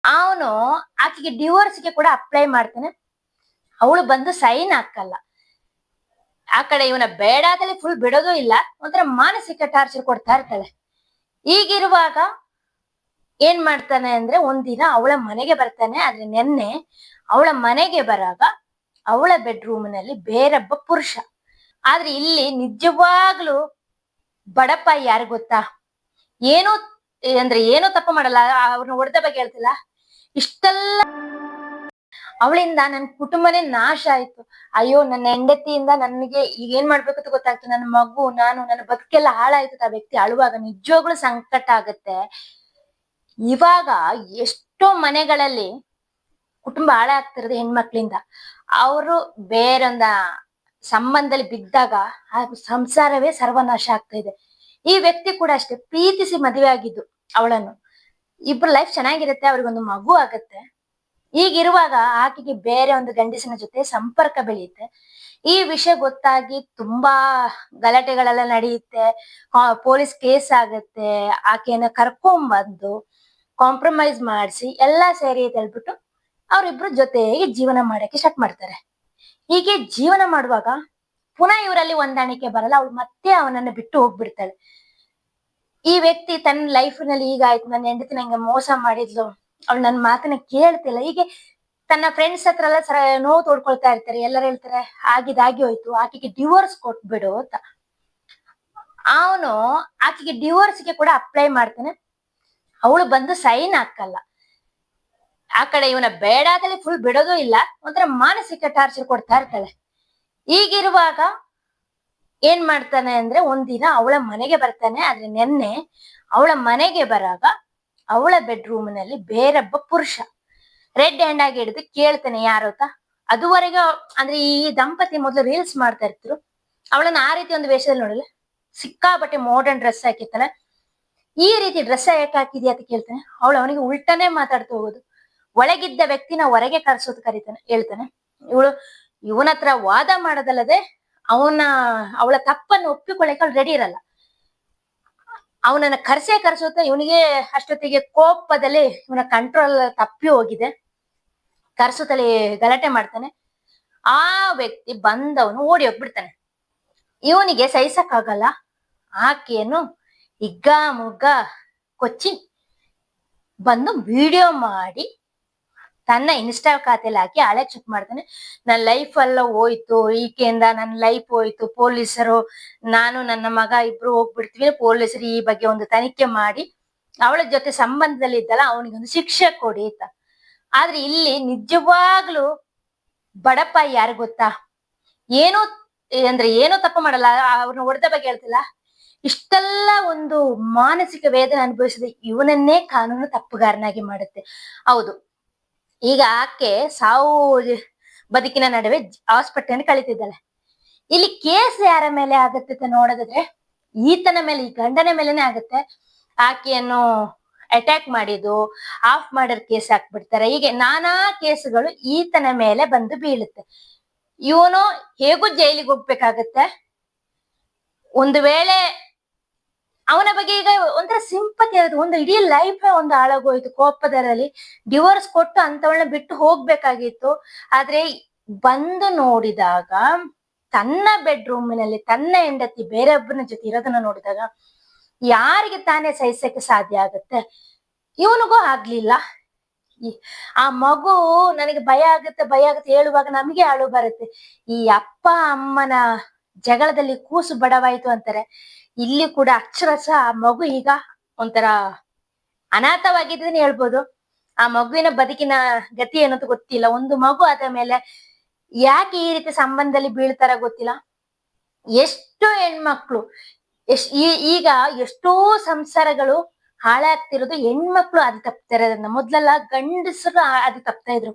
ಅವನು ಆಕೆಗೆ ಡಿವೋರ್ಸ್ಗೆ ಕೂಡ ಅಪ್ಲೈ ಮಾಡ್ತಾನೆ. ಅವಳು ಬಂದು ಸೈನ್ ಹಾಕಲ್ಲ. ಆ ಕಡೆ ಇವನ ಬೇಡಾದಲ್ಲಿ ಫುಲ್ ಬಿಡೋದು ಇಲ್ಲ, ಒಂಥರ ಮಾನಸಿಕ ಟಾರ್ಚರ್ ಕೊಡ್ತಾ ಇರ್ತಾಳೆ. ಈಗಿರುವಾಗ ಏನ್ ಮಾಡ್ತಾನೆ ಅಂದ್ರೆ ಒಂದಿನ ಅವಳ ಮನೆಗೆ ಬರ್ತಾನೆ. ಆದ್ರೆ ನೆನ್ನೆ ಅವಳ ಮನೆಗೆ ಬರಾಗ ಅವಳ ಬೆಡ್ರೂಮ್ನಲ್ಲಿ ಬೇರೊಬ್ಬ ಪುರುಷ. ಆದ್ರೆ ಇಲ್ಲಿ ನಿಜವಾಗ್ಲೂ ಬಡಪ್ಪ ಯಾರು ಗೊತ್ತಾ? ಏನೋ ಅಂದ್ರೆ ಏನೋ ತಪ್ಪು ಮಾಡಲ್ಲ, ಅವ್ರನ್ನ ಹೊಡೆದ ಬಗ್ಗೆ ಹೇಳ್ತಿಲ್ಲ. ಇಷ್ಟೆಲ್ಲ ಅವಳಿಂದ ನನ್ ಕುಟುಂಬನೇ ನಾಶ ಆಯ್ತು. ಅಯ್ಯೋ, ನನ್ನ ಹೆಂಡತಿಯಿಂದ ನನಗೆ ಈಗ ಏನ್ ಮಾಡ್ಬೇಕು ಅಂತ ಗೊತ್ತಾಗ್ತದೆ. ನನ್ನ ಮಗು, ನಾನು, ನನ್ನ ಬದುಕೆಲ್ಲ ಹಾಳಾಯ್ತು. ಆ ವ್ಯಕ್ತಿ ಅಳುವಾಗ ನಿಜವಾಗ್ಲೂ ಸಂಕಟ ಆಗತ್ತೆ. ಇವಾಗ ಎಷ್ಟೋ ಮನೆಗಳಲ್ಲಿ ಕುಟುಂಬ ಹಾಳಾಗ್ತಿರೋದು ಹೆಣ್ಮಕ್ಳಿಂದ. ಅವರು ಬೇರೊಂದ ಸಂಬಂಧದಲ್ಲಿ ಬಿದ್ದಾಗ ಆ ಸಂಸಾರವೇ ಸರ್ವನಾಶ ಆಗ್ತಾ ಇದೆ. ಈ ವ್ಯಕ್ತಿ ಕೂಡ ಅಷ್ಟೇ, ಪ್ರೀತಿಸಿ ಮದುವೆ ಆಗಿದ್ದು ಅವಳನ್ನು. ಇಬ್ರು ಲೈಫ್ ಚೆನ್ನಾಗಿರುತ್ತೆ, ಅವ್ರಿಗೊಂದು ಮಗು ಆಗತ್ತೆ. ಈಗಿರುವಾಗ ಆಕೆಗೆ ಬೇರೆ ಒಂದು ಗಂಡಸಿನ ಜೊತೆ ಸಂಪರ್ಕ ಬೆಳೆಯುತ್ತೆ. ಈ ವಿಷಯ ಗೊತ್ತಾಗಿ ತುಂಬಾ ಗಲಾಟೆಗಳೆಲ್ಲ ನಡೆಯುತ್ತೆ. ಪೊಲೀಸ್ ಕೇಸ್ ಆಗತ್ತೆ. ಆಕೆಯನ್ನ ಕರ್ಕೊಂಡ್ಬಂದು ಕಾಂಪ್ರಮೈಸ್ ಮಾಡಿಸಿ ಎಲ್ಲಾ ಸೇರಿ ಅಂತ ಹೇಳ್ಬಿಟ್ಟು ಅವ್ರಿಬ್ರು ಜೊತೆಗೆ ಜೀವನ ಮಾಡಕ್ಕೆ ಸ್ಟಾರ್ಟ್ ಮಾಡ್ತಾರೆ. ಹೀಗೆ ಜೀವನ ಮಾಡುವಾಗ ಪುನಃ ಇವರಲ್ಲಿ ಹೊಂದಾಣಿಕೆ ಬರಲ್ಲ. ಅವಳು ಮತ್ತೆ ಅವನನ್ನ ಬಿಟ್ಟು ಹೋಗ್ಬಿಡ್ತಾಳೆ. ಈ ವ್ಯಕ್ತಿ ತನ್ನ ಲೈಫ್ ನಲ್ಲಿ ಈಗ ಆಯ್ತು, ನನ್ನ ಹೆಂಡತಿ ನಂಗೆ ಮೋಸ ಮಾಡಿದ್ಲು, ಅವಳು ನನ್ನ ಮಾತನ್ನ ಕೇಳ್ತಿಲ್ಲ, ಹೀಗೆ ತನ್ನ ಫ್ರೆಂಡ್ಸ್ ಹತ್ರ ಎಲ್ಲ ನೋವು ತೋಡ್ಕೊಳ್ತಾ ಇರ್ತಾರೆ. ಎಲ್ಲರೂ ಹೇಳ್ತಾರೆ ಆಗಿದಾಗಿ ಹೋಯ್ತು, ಆಕೆಗೆ ಡಿವೋರ್ಸ್ ಕೊಟ್ಬಿಡು ಅಂತ. ಅವನು ಆಕೆಗೆ ಡಿವೋರ್ಸ್ಗೆ ಕೂಡ ಅಪ್ಲೈ ಮಾಡ್ತಾನೆ. ಅವಳು ಬಂದು ಸೈನ್ ಹಾಕಲ್ಲ. ಆ ಕಡೆ ಇವನ ಬೇಡಾದಲ್ಲಿ ಫುಲ್ ಬಿಡೋದು ಇಲ್ಲ, ಒಂಥರ ಮಾನಸಿಕ ಟಾರ್ಚರ್ ಕೊಡ್ತಾ ಇರ್ತಾಳೆ. ಈಗಿರುವಾಗ ಏನ್ ಮಾಡ್ತಾನೆ ಅಂದ್ರೆ ಒಂದಿನ ಅವಳ ಮನೆಗೆ ಬರ್ತಾನೆ. ಆದ್ರೆ ನೆನ್ನೆ ಅವಳ ಮನೆಗೆ ಬರಾಗ ಅವಳ ಬೆಡ್ರೂಮ್ನಲ್ಲಿ ಬೇರೊಬ್ಬ ಪುರುಷ ರೆಡ್ ಹ್ಯಾಂಡ್ ಆಗಿ ಹಿಡಿದು ಕೇಳ್ತಾನೆ ಯಾರು ಅಂತ. ಅದುವರೆಗೂ ಅಂದ್ರೆ ಈ ದಂಪತಿ ಮೊದಲು ರೀಲ್ಸ್ ಮಾಡ್ತಾ ಇರ್ತಿರು. ಅವಳನ್ನ ಆ ರೀತಿ ಒಂದು ವೇಷದಲ್ಲಿ ನೋಡಲ್ಲ, ಸಿಕ್ಕಾಪಟ್ಟೆ ಮಾಡರ್ನ್ ಡ್ರೆಸ್ ಹಾಕಿರ್ತಾನೆ. ಈ ರೀತಿ ಡ್ರೆಸ್ ಯಾಕೆ ಹಾಕಿದ್ಯಾ ಅಂತ ಕೇಳ್ತಾನೆ. ಅವಳು ಅವನಿಗೆ ಉಲ್ಟನೇ ಮಾತಾಡ್ತಾ ಹೋಗೋದು. ಒಳಗಿದ್ದ ವ್ಯಕ್ತಿನ ಹೊರಗೆ ಕರ್ಸೋದು ಹೇಳ್ತಾನೆ. ಇವನ ಹತ್ರ ವಾದ ಮಾಡೋದಲ್ಲದೆ ಅವಳ ತಪ್ಪನ್ನು ಒಪ್ಪಿಕೊಳ್ಳಕ್ಕೆ ಅವಳು ರೆಡಿ ಇರಲ್ಲ. ಅವನನ್ನ ಕರ್ಸೋತ ಇವನಿಗೆ ಅಷ್ಟೊತ್ತಿಗೆ ಕೋಪದಲ್ಲಿ ಇವನ ಕಂಟ್ರೋಲ್ ತಪ್ಪಿ ಹೋಗಿದೆ. ಕರ್ಸುತ್ತಲೇ ಗಲಾಟೆ ಮಾಡ್ತಾನೆ. ಆ ವ್ಯಕ್ತಿ ಬಂದವನು ಓಡಿ ಹೋಗ್ಬಿಡ್ತಾನೆ. ಇವನಿಗೆ ಸಹಿಸಕ್ಕಾಗಲ್ಲ. ಆಕೆಯನ್ನು ಹಿಗ್ಗ ಮುಗ್ಗ ಕೊಚ್ಚಿ ಬಂದು ವಿಡಿಯೋ ಮಾಡಿ ತನ್ನ ಇನ್ಸ್ಟಾ ಖಾತೆಯಲ್ಲಿ ಹಾಕಿ ಹಳೆ ಚೆಕ್ ಮಾಡ್ತಾನೆ. ನನ್ನ ಲೈಫ್ ಎಲ್ಲ ಹೋಯ್ತು, ಈಕೆಯಿಂದ ನನ್ನ ಲೈಫ್ ಹೋಯ್ತು, ಪೊಲೀಸರು, ನಾನು ನನ್ನ ಮಗ ಇಬ್ರು ಹೋಗ್ಬಿಡ್ತೀವಿ, ಪೊಲೀಸರು ಈ ಬಗ್ಗೆ ಒಂದು ತನಿಖೆ ಮಾಡಿ ಅವಳ ಜೊತೆ ಸಂಬಂಧದಲ್ಲಿ ಇದ್ದಲ್ಲ ಅವನಿಗೊಂದು ಶಿಕ್ಷೆ ಕೊಡಿ ಅಂತ. ಆದ್ರೆ ಇಲ್ಲಿ ನಿಜವಾಗ್ಲೂ ಬಡಪ್ಪ ಯಾರು ಗೊತ್ತಾ? ಏನೋ ಅಂದ್ರೆ ಏನೋ ತಪ್ಪು ಮಾಡಲ್ಲ, ಅವ್ರನ್ನ ಹೊಡೆದ ಬಗ್ಗೆ ಹೇಳ್ತಿಲ್ಲ. ಇಷ್ಟೆಲ್ಲ ಒಂದು ಮಾನಸಿಕ ವೇದನೆ ಅನುಭವಿಸಿದ ಇವನನ್ನೇ ಕಾನೂನು ತಪ್ಪುಗಾರನಾಗಿ ಮಾಡುತ್ತೆ. ಹೌದು, ಈಗ ಆಕೆ ಸಾವು ಬದುಕಿನ ನಡುವೆ ಹಾಸ್ಪಿಟಲ್ ಕಳಿತಿದ್ದಾಳೆ. ಇಲ್ಲಿ ಕೇಸ್ ಯಾರ ಮೇಲೆ ಆಗತ್ತೆ ಅಂತ ನೋಡೋದಾದ್ರೆ ಈತನ ಮೇಲೆ, ಈ ಗಂಡನ ಮೇಲೆನೆ ಆಗುತ್ತೆ. ಆಕೆಯನ್ನು ಅಟ್ಯಾಕ್ ಮಾಡಿದ್ದು, ಆಫ್ ಮರ್ಡರ್ ಕೇಸ್ ಹಾಕ್ಬಿಡ್ತಾರೆ. ಹೀಗೆ ನಾನಾ ಕೇಸುಗಳು ಈತನ ಮೇಲೆ ಬಂದು ಬೀಳುತ್ತೆ. ಇವನು ಹೇಗೂ ಜೈಲಿಗೆ ಹೋಗ್ಬೇಕಾಗತ್ತೆ. ಒಂದು ವೇಳೆ ಅವನ ಬಗ್ಗೆ ಈಗ ಒಂಥರ ಸಿಂಪತಿ ಆಗುತ್ತೆ. ಒಂದು ಇಡೀ ಲೈಫ್ ಒಂದು ಹಾಳಾಗೋಯ್ತು ಕೋಪದಲ್ಲಿ. ಡಿವೋರ್ಸ್ ಕೊಟ್ಟು ಅಂತವಳನ್ನ ಬಿಟ್ಟು ಹೋಗ್ಬೇಕಾಗಿತ್ತು. ಆದ್ರೆ ಬಂದು ನೋಡಿದಾಗ ತನ್ನ ಬೆಡ್ರೂಮಿನಲ್ಲಿ ತನ್ನ ಹೆಂಡತಿ ಬೇರೊಬ್ಬನ ಜೊತೆ ಇರೋದನ್ನ ನೋಡಿದಾಗ ಯಾರಿಗೆ ತಾನೇ ಸಹಿಸಕ್ಕೆ ಸಾಧ್ಯ ಆಗತ್ತೆ? ಇವನಿಗೂ ಆಗ್ಲಿಲ್ಲ. ಆ ಮಗು ನನಗೆ ಭಯ ಆಗತ್ತೆ ಹೇಳುವಾಗ ನಮಗೆ ಅಳು ಬರುತ್ತೆ. ಈ ಅಪ್ಪ ಅಮ್ಮನ ಜಗಳದಲ್ಲಿ ಕೂಸು ಬಡವಾಯ್ತು ಅಂತಾರೆ. ಇಲ್ಲಿ ಕೂಡ ಅಕ್ಷರಶಃ ಆ ಮಗು ಈಗ ಒಂಥರ ಅನಾಥವಾಗಿದ್ದೇನೆ ಹೇಳ್ಬೋದು. ಆ ಮಗುವಿನ ಬದುಕಿನ ಗತಿ ಏನಂತ ಗೊತ್ತಿಲ್ಲ. ಒಂದು ಮಗು ಆದ ಮೇಲೆ ಯಾಕೆ ಈ ರೀತಿ ಸಂಬಂಧದಲ್ಲಿ ಬೀಳ್ತಾರ ಗೊತ್ತಿಲ್ಲ. ಎಷ್ಟು ಹೆಣ್ಮಕ್ಳು ಈಗ ಎಷ್ಟೋ ಸಂಸಾರಗಳು ಹಾಳಾಗ್ತಿರೋದು ಹೆಣ್ಮಕ್ಳು ಅದು ತಪ್ತಾರೆ. ಮೊದ್ಲೆಲ್ಲ ಗಂಡಸರು ಅದು ತಪ್ತಾ ಇದ್ರು.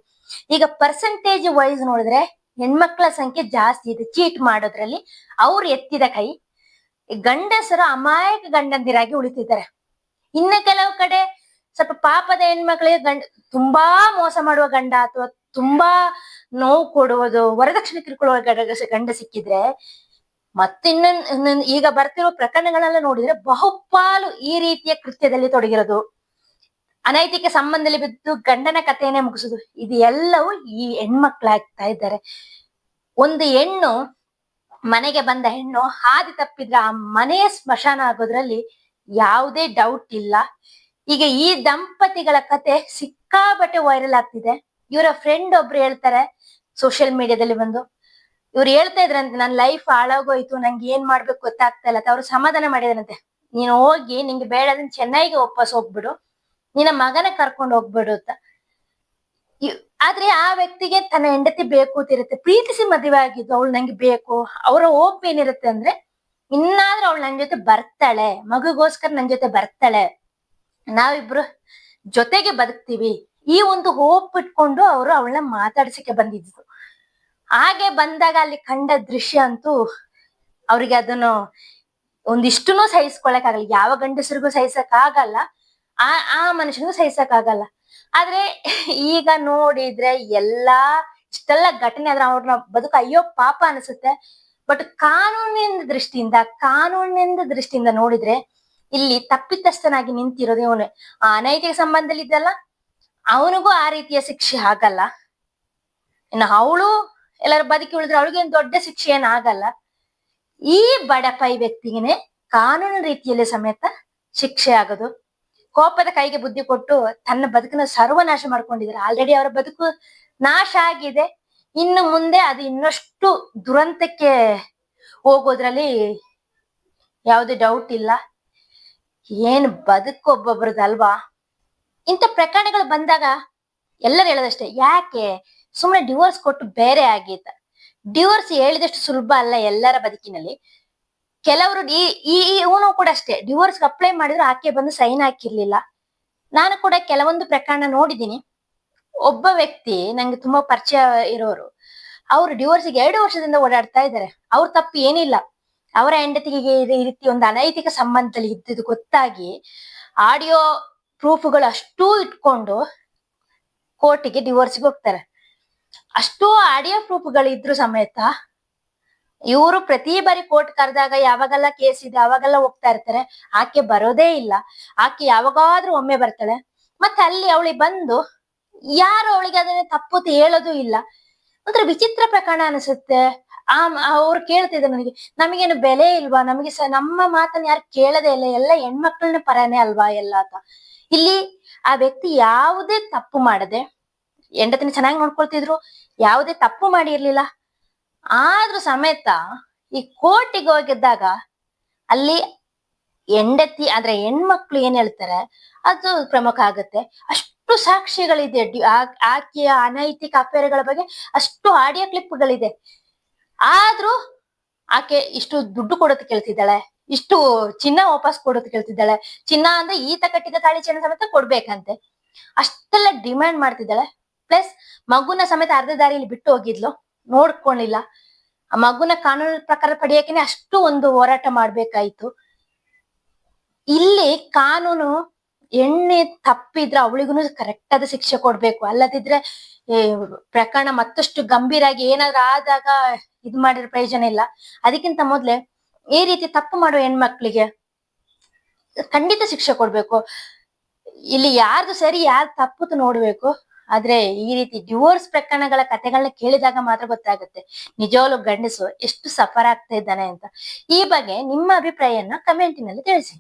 ಈಗ ಪರ್ಸೆಂಟೇಜ್ ವೈಸ್ ನೋಡಿದ್ರೆ ಹೆಣ್ಮಕ್ಳ ಸಂಖ್ಯೆ ಜಾಸ್ತಿ ಇದೆ ಚೀಟ್ ಮಾಡೋದ್ರಲ್ಲಿ. ಅವ್ರು ಎತ್ತಿದ ಕೈ. ಗಂಡಸರು ಅಮಾಯಕ ಗಂಡಂದಿರಾಗಿ ಉಳಿತಿದ್ದಾರೆ. ಇನ್ನ ಕೆಲವು ಕಡೆ ಸ್ವಲ್ಪ ಪಾಪದ ಹೆಣ್ಮಕ್ಳಿಗೆ ತುಂಬಾ ಮೋಸ ಮಾಡುವ ಗಂಡ ಅಥವಾ ತುಂಬಾ ನೋವು ಕೊಡುವುದು, ವರದಕ್ಷಿಣೆ ಕಿರುಕೊಳ್ಳುವ ಗಂಡ ಸಿಕ್ಕಿದ್ರೆ ಮತ್ತಿನ್ನ ಈಗ ಬರ್ತಿರೋ ಪ್ರಕರಣಗಳೆಲ್ಲ ನೋಡಿದ್ರೆ ಬಹುಪಾಲು ಈ ರೀತಿಯ ಕೃತ್ಯದಲ್ಲಿ ತೊಡಗಿರೋದು. ಅನೈತಿಕ ಸಂಬಂಧದಲ್ಲಿ ಬಿದ್ದು ಗಂಡನ ಕಥೆಯನ್ನೇ ಮುಗಿಸುದು, ಇದು ಎಲ್ಲವೂ ಈ ಹೆಣ್ಮಕ್ಳಾಗ್ತಾ ಇದ್ದಾರೆ. ಒಂದು ಹೆಣ್ಣು, ಮನೆಗೆ ಬಂದ ಹೆಣ್ಣು ಹಾದಿ ತಪ್ಪಿದ್ರೆ ಆ ಮನೆಯ ಸ್ಮಶಾನ ಆಗೋದ್ರಲ್ಲಿ ಯಾವುದೇ ಡೌಟ್ ಇಲ್ಲ. ಈಗ ಈ ದಂಪತಿಗಳ ಕತೆ ಸಿಕ್ಕಾಬಟ್ಟೆ ವೈರಲ್ ಆಗ್ತಿದೆ. ಇವರ ಫ್ರೆಂಡ್ ಒಬ್ರು ಹೇಳ್ತಾರೆ ಸೋಷಿಯಲ್ ಮೀಡಿಯಾದಲ್ಲಿ ಬಂದು, ಇವ್ರು ಹೇಳ್ತಾ ಇದ್ರಂತೆ, ನನ್ ಲೈಫ್ ಹಾಳಾಗೋಯ್ತು, ನಂಗೆ ಏನ್ ಮಾಡ್ಬೇಕು ಗೊತ್ತಾಗ್ತಾ ಇಲ್ಲ ಅಂತ. ಅವ್ರು ಸಮಾಧಾನ ಮಾಡಿದ್ರಂತೆ, ನೀನು ಹೋಗಿ ನಿಂಗೆ ಬೇಡ ಅದನ್ನ ಚೆನ್ನೈಗೆ ವಾಪಸ್ ಹೋಗ್ಬಿಡು, ನಿನ್ನ ಮಗನ ಕರ್ಕೊಂಡು ಹೋಗ್ಬಿಡು ಅಂತ. ಆದ್ರೆ ಆ ವ್ಯಕ್ತಿಗೆ ತನ್ನ ಹೆಂಡತಿ ಬೇಕು ಅಂತಿರುತ್ತೆ, ಪ್ರೀತಿಸಿ ಮದುವೆ ಆಗಿದ್ದು, ಅವಳು ನಂಗೆ ಬೇಕು. ಅವರ ಹೋಪ್ ಏನಿರುತ್ತೆ ಅಂದ್ರೆ, ಇನ್ನಾದ್ರೂ ಅವಳು ನನ್ ಜೊತೆ ಬರ್ತಾಳೆ, ಮಗುಗೋಸ್ಕರ ನನ್ ಜೊತೆ ಬರ್ತಾಳೆ, ನಾವಿಬ್ರು ಜೊತೆಗೆ ಬದುಕ್ತೀವಿ, ಈ ಒಂದು ಹೋಪ್ ಇಟ್ಕೊಂಡು ಅವರು ಅವಳನ್ನ ಮಾತಾಡ್ಸಕ್ಕೆ ಬಂದಿದ್ರು. ಹಾಗೆ ಬಂದಾಗ ಅಲ್ಲಿ ಕಂಡ ದೃಶ್ಯ ಅಂತೂ ಅವ್ರಿಗೆ ಅದನ್ನು ಒಂದಿಷ್ಟುನು ಸಹಿಸ್ಕೊಳಕ್ ಆಗಲ್ಲ. ಯಾವ ಗಂಡಸರಿಗೂ ಸಹಿಸಕ್ ಆಗಲ್ಲ, ಆ ಮನುಷ್ಯನಿಗೂ ಸಹಿಸಕ್ ಆಗಲ್ಲ. ಆದ್ರೆ ಈಗ ನೋಡಿದ್ರೆ ಇಷ್ಟೆಲ್ಲ ಘಟನೆ ಆದ್ರೆ ಅವ್ರನ್ನ ಬದುಕು ಅಯ್ಯೋ ಪಾಪ ಅನ್ಸುತ್ತೆ. ಬಟ್ ಕಾನೂನಿನ ದೃಷ್ಟಿಯಿಂದ ನೋಡಿದ್ರೆ ಇಲ್ಲಿ ತಪ್ಪಿತಸ್ಥನಾಗಿ ನಿಂತಿರೋದು ಇವನು. ಆ ಅನೈತಿಕ ಸಂಬಂಧದಲ್ಲಿ ಇದ್ದಲ್ಲ, ಅವನಿಗೂ ಆ ರೀತಿಯ ಶಿಕ್ಷೆ ಆಗಲ್ಲ. ಇನ್ನು ಅವಳು ಎಲ್ಲಾರು ಬದುಕಿ ಉಳಿದ್ರೆ ಅವಳಿಗೇನು ದೊಡ್ಡ ಶಿಕ್ಷೆ ಏನ್ ಆಗಲ್ಲ. ಈ ಬಡಪಾಯಿ ವ್ಯಕ್ತಿಗೆ ಕಾನೂನು ರೀತಿಯಲ್ಲಿ ಸಮೇತ ಶಿಕ್ಷೆ ಆಗೋದು. ಕೋಪದ ಕೈಗೆ ಬುದ್ಧಿ ಕೊಟ್ಟು ತನ್ನ ಬದುಕನ್ನ ಸರ್ವನಾಶ ಮಾಡ್ಕೊಂಡಿದ್ದಾರೆ. ಆಲ್ರೆಡಿ ಅವರ ಬದುಕು ನಾಶ ಆಗಿದೆ, ಇನ್ನು ಮುಂದೆ ಅದು ಇನ್ನಷ್ಟು ದುರಂತಕ್ಕೆ ಹೋಗೋದ್ರಲ್ಲಿ ಯಾವುದೇ ಡೌಟ್ ಇಲ್ಲ. ಏನ್ ಬದುಕು ಒಬ್ಬೊಬ್ರದಲ್ವಾ. ಇಂಥ ಪ್ರಕರಣಗಳು ಬಂದಾಗ ಎಲ್ಲರೂ ಹೇಳೋದಷ್ಟೇ, ಯಾಕೆ ಸುಮ್ಮನೆ ಡಿವೋರ್ಸ್ ಕೊಟ್ಟು ಬೇರೆ ಆಗೀತ. ಡಿವೋರ್ಸ್ ಹೇಳಿದಷ್ಟು ಸುಲಭ ಅಲ್ಲ ಎಲ್ಲರ ಬದುಕಿನಲ್ಲಿ. ಕೆಲವರು ಇವನು ಕೂಡ ಅಷ್ಟೇ, ಡಿವೋರ್ಸ್ ಅಪ್ಲೈ ಮಾಡಿದ್ರು ಆಕೆ ಬಂದು ಸೈನ್ ಹಾಕಿರ್ಲಿಲ್ಲ. ನಾನು ಕೂಡ ಕೆಲವೊಂದು ಪ್ರಕರಣ ನೋಡಿದೀನಿ. ಒಬ್ಬ ವ್ಯಕ್ತಿ ನಂಗೆ ತುಂಬಾ ಪರಿಚಯ ಇರೋರು, ಅವ್ರು ಡಿವೋರ್ಸ್ಗೆ 2 ವರ್ಷದಿಂದ ಓಡಾಡ್ತಾ ಇದ್ದಾರೆ. ಅವ್ರ ತಪ್ಪು ಏನಿಲ್ಲ, ಅವರ ಹೆಂಡತಿಗೆ ಈ ರೀತಿ ಒಂದು ಅನೈತಿಕ ಸಂಬಂಧದಲ್ಲಿ ಇದ್ದಿದ್ದು ಗೊತ್ತಾಗಿ ಆಡಿಯೋ ಪ್ರೂಫ್ಗಳು ಅಷ್ಟೂ ಇಟ್ಕೊಂಡು ಕೋರ್ಟಿಗೆ ಡಿವೋರ್ಸ್ಗೆ ಹೋಗ್ತಾರೆ. ಅಷ್ಟೂ ಆಡಿಯೋ ಪ್ರೂಫ್ಗಳು ಇದ್ರು ಸಮೇತ ಇವರು ಪ್ರತಿ ಬಾರಿ ಕೋರ್ಟ್ ಕರೆದಾಗ ಯಾವಾಗೆಲ್ಲ ಕೇಸ್ ಇದೆ ಅವಾಗೆಲ್ಲ ಹೋಗ್ತಾ ಇರ್ತಾರೆ. ಆಕೆ ಬರೋದೇ ಇಲ್ಲ. ಆಕೆ ಯಾವಾಗಾದ್ರೂ ಒಮ್ಮೆ ಬರ್ತಾಳೆ. ಮತ್ತೆ ಅಲ್ಲಿ ಅವಳಿಗೆ ಬಂದು ಯಾರು ಅವಳಿಗೆ ಅದನ್ನ ತಪ್ಪು ಹೇಳೋದು ಇಲ್ಲ. ಒಂಥರ ವಿಚಿತ್ರ ಪ್ರಕರಣ ಅನಿಸುತ್ತೆ. ಅವ್ರು ಕೇಳ್ತಿದ್ರು ನನಗೆ, ನಮಗೇನು ಬೆಲೆ ಇಲ್ವಾ, ನಮಗೆ ನಮ್ಮ ಮಾತನ್ನ ಯಾರು ಕೇಳದೇ ಇಲ್ಲ, ಎಲ್ಲ ಹೆಣ್ಮಕ್ಳನ್ನ ಪರನೇ ಅಲ್ವಾ ಎಲ್ಲ ಅಂತ. ಇಲ್ಲಿ ಆ ವ್ಯಕ್ತಿ ಯಾವುದೇ ತಪ್ಪು ಮಾಡದೆ ಹೆಂಡತಿನ ಚೆನ್ನಾಗಿ ನೋಡ್ಕೊಳ್ತಿದ್ರು, ಯಾವುದೇ ತಪ್ಪು ಮಾಡಿರ್ಲಿಲ್ಲ. ಆದ್ರೂ ಸಮೇತ ಈ ಕೋರ್ಟಿಗೆ ಹೋಗಿದ್ದಾಗ ಅಲ್ಲಿ ಹೆಂಡತಿ ಆದ್ರೆ ಹೆಣ್ಮಕ್ಳು ಏನ್ ಹೇಳ್ತಾರೆ ಅದು ಪ್ರಮುಖ ಆಗುತ್ತೆ. ಅಷ್ಟು ಸಾಕ್ಷಿಗಳಿದೆ ಆಕೆಯ ಅನೈತಿಕ ಅಫೇರ್ಗಳ ಬಗ್ಗೆ, ಅಷ್ಟು ಆಡಿಯೋ ಕ್ಲಿಪ್ಗಳಿದೆ. ಆದ್ರೂ ಆಕೆ ಇಷ್ಟು ದುಡ್ಡು ಕೊಡೋದು ಕೇಳ್ತಿದ್ದಾಳೆ, ಇಷ್ಟು ಚಿನ್ನ ವಾಪಸ್ ಕೊಡೋದು ಕೇಳ್ತಿದ್ದಾಳೆ. ಚಿನ್ನ ಅಂದ್ರೆ ಈತ ಕಟ್ಟಿದ ತಾಳಿ ಚಿನ್ನ ಸಮೇತ ಕೊಡ್ಬೇಕಂತೆ. ಅಷ್ಟೆಲ್ಲ ಡಿಮ್ಯಾಂಡ್ ಮಾಡ್ತಿದ್ದಾಳೆ. ಪ್ಲಸ್ ಮಗುನ ಸಮೇತ ಅರ್ಧ ದಾರಿಯಲ್ಲಿ ಬಿಟ್ಟು ಹೋಗಿದ್ಲು, ನೋಡ್ಕೊಳ್ಳಿಲ್ಲ. ಆ ಮಗುನ ಕಾನೂನು ಪ್ರಕಾರ ಪಡೆಯಕೇನೆ ಅಷ್ಟು ಒಂದು ಹೋರಾಟ ಮಾಡ್ಬೇಕಾಯ್ತು. ಇಲ್ಲಿ ಕಾನೂನು ಎಣ್ಣೆ ತಪ್ಪಿದ್ರೆ ಅವಳಿಗೂ ಕರೆಕ್ಟ್ ಆದ ಶಿಕ್ಷೆ ಕೊಡ್ಬೇಕು. ಅಲ್ಲದಿದ್ರೆ ಪ್ರಕರಣ ಮತ್ತಷ್ಟು ಗಂಭೀರ ಆಗಿ ಏನಾದ್ರೂ ಆದಾಗ ಇದ್ ಮಾಡಿರೋ ಪ್ರಯೋಜನ ಇಲ್ಲ. ಅದಕ್ಕಿಂತ ಮೊದ್ಲೆ ಈ ರೀತಿ ತಪ್ಪು ಮಾಡೋ ಹೆಣ್ಮಕ್ಳಿಗೆ ಖಂಡಿತ ಶಿಕ್ಷೆ ಕೊಡ್ಬೇಕು. ಇಲ್ಲಿ ಯಾರ್ದು ಸರಿ ಯಾರ್ದು ತಪ್ಪುದು ನೋಡ್ಬೇಕು. ಆದ್ರೆ ಈ ರೀತಿ ಡಿವೋರ್ಸ್ ಪ್ರಕರಣಗಳ ಕಥೆಗಳನ್ನ ಕೇಳಿದಾಗ ಮಾತ್ರ ಗೊತ್ತಾಗುತ್ತೆ ನಿಜವಾಗ್ಲೂ ಗಂಡಸು ಎಷ್ಟು ಸಫರ್ ಆಗ್ತಾ ಇದ್ದಾನೆ ಅಂತ. ಈ ಬಗ್ಗೆ ನಿಮ್ಮ ಅಭಿಪ್ರಾಯವನ್ನ ಕಮೆಂಟಿನಲ್ಲಿ ತಿಳಿಸಿ.